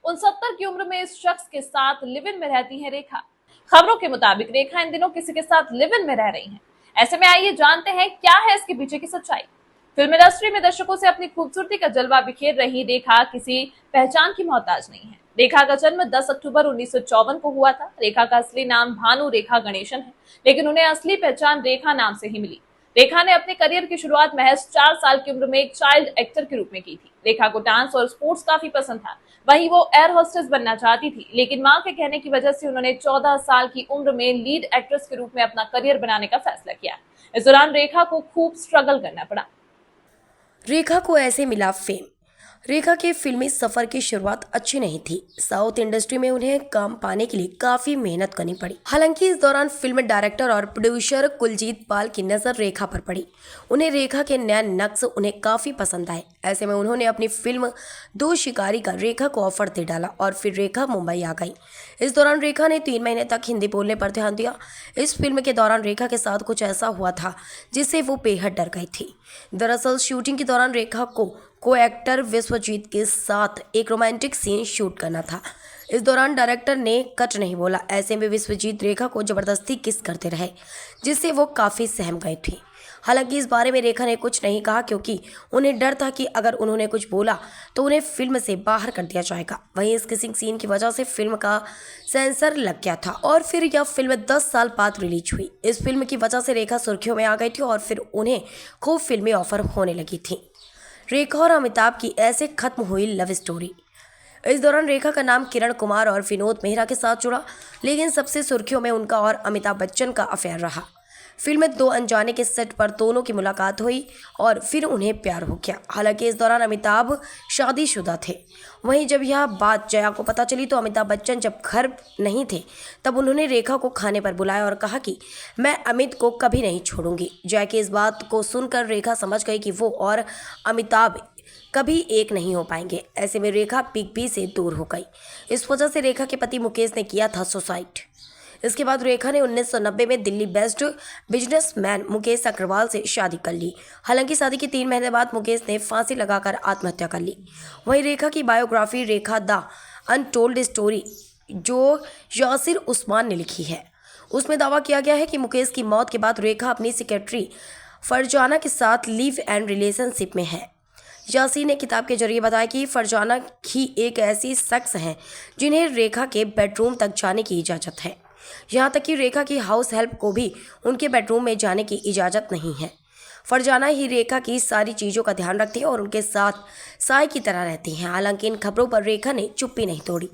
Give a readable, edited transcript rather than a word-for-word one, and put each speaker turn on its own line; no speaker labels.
69 की उम्र में इस शख्स के साथ लिव इन में रहती है रेखा। खबरों के मुताबिक रेखा इन दिनों किसी के साथ लिव इन में रह रही हैं। ऐसे में आइए जानते हैं क्या है इसके पीछे की सच्चाई। फिल्म इंडस्ट्री में दर्शकों से अपनी खूबसूरती का जलवा बिखेर रही रेखा किसी पहचान की मोहताज नहीं है। रेखा का जन्म 10 अक्टूबर 1954 को हुआ था। रेखा का असली नाम भानु रेखा गणेशन है, लेकिन उन्हें असली पहचान रेखा नाम से ही मिली। रेखा ने अपने करियर की शुरुआत महज 4 साल की उम्र में एक चाइल्ड एक्टर के रूप में की थी। रेखा को डांस और स्पोर्ट्स काफी पसंद था। वहीं वो एयर होस्टेस बनना चाहती थी, लेकिन मां के कहने की वजह से उन्होंने 14 साल की उम्र में लीड एक्ट्रेस के रूप में अपना करियर बनाने का फैसला किया। इस दौरान रेखा को खूब स्ट्रगल करना पड़ा।
रेखा को ऐसे मिला फेम। रेखा के फिल्मी सफर की शुरुआत अच्छी नहीं थी। साउथ इंडस्ट्री में उन्हें काम पाने के लिए काफी मेहनत करनी पड़ी। हालांकि इस दौरान फिल्म डायरेक्टर और प्रोड्यूसर कुलजीत पाल की नजर रेखा पर पड़ी। उन्हें रेखा के नए नक्श उन्हें काफी पसंद आए। ऐसे में उन्होंने अपनी फिल्म दो शिकारी का रेखा को ऑफर दे डाला और फिर रेखा मुंबई आ गई। इस दौरान रेखा ने 3 महीने तक हिंदी बोलने पर ध्यान दिया। इस फिल्म के दौरान रेखा के साथ कुछ ऐसा हुआ था जिससे वो बेहद डर गई थी। दरअसल शूटिंग के दौरान रेखा को एक्टर विश्वजीत के साथ एक रोमांटिक सीन शूट करना था। इस दौरान डायरेक्टर ने कट नहीं बोला। ऐसे में विश्वजीत रेखा को जबरदस्ती किस करते रहे, जिससे वो काफ़ी सहम गई थी। हालांकि इस बारे में रेखा ने कुछ नहीं कहा, क्योंकि उन्हें डर था कि अगर उन्होंने कुछ बोला तो उन्हें फिल्म से बाहर कर दिया जाएगा। वहीं इस किसिंग सीन की वजह से फिल्म का सेंसर लग गया था और फिर यह फिल्म 10 साल बाद रिलीज हुई। इस फिल्म की वजह से रेखा सुर्खियों में आ गई थी और फिर उन्हें खूब फिल्मी ऑफर होने लगी थी। रेखा और अमिताभ की ऐसे खत्म हुई लव स्टोरी। इस दौरान रेखा का नाम किरण कुमार और विनोद मेहरा के साथ जुड़ा, लेकिन सबसे सुर्खियों में उनका और अमिताभ बच्चन का अफेयर रहा। फिल्म में दो अनजाने के सेट पर दोनों की मुलाकात हुई और फिर उन्हें प्यार हो गया। हालांकि इस दौरान अमिताभ शादीशुदा थे। वहीं जब यह बात जया को पता चली तो अमिताभ बच्चन जब घर नहीं थे तब उन्होंने रेखा को खाने पर बुलाया और कहा कि मैं अमित को कभी नहीं छोड़ूंगी। जया की इस बात को सुनकर रेखा समझ गई कि वो और अमिताभ कभी एक नहीं हो पाएंगे। ऐसे में रेखा बिग बी से दूर हो गई। इस वजह से रेखा के पति मुकेश ने किया था सुसाइड। इसके बाद रेखा ने 1990 में दिल्ली बेस्ड बिजनेसमैन मुकेश अग्रवाल से शादी कर ली। हालांकि शादी के 3 महीने बाद मुकेश ने फांसी लगाकर आत्महत्या कर ली। वहीं रेखा की biography Rekha the untold story जो यासिर उस्मान ने लिखी है, उसमें दावा किया गया है कि मुकेश की मौत के बाद रेखा अपनी सेक्रेटरी फरजाना के साथ लिव एंड रिलेशनशिप में है। यासीर ने किताब के जरिए बताया कि फरजाना ही एक ऐसी शख्स हैं जिन्हें रेखा के बेडरूम तक जाने की इजाज़त है। यहाँ तक कि रेखा की हाउस हेल्प को भी उनके बेडरूम में जाने की इजाज़त नहीं है। फरजाना ही रेखा की सारी चीज़ों का ध्यान रखती है और उनके साथ साय की तरह रहती हैं। हालांकि इन खबरों पर रेखा ने चुप्पी नहीं तोड़ी।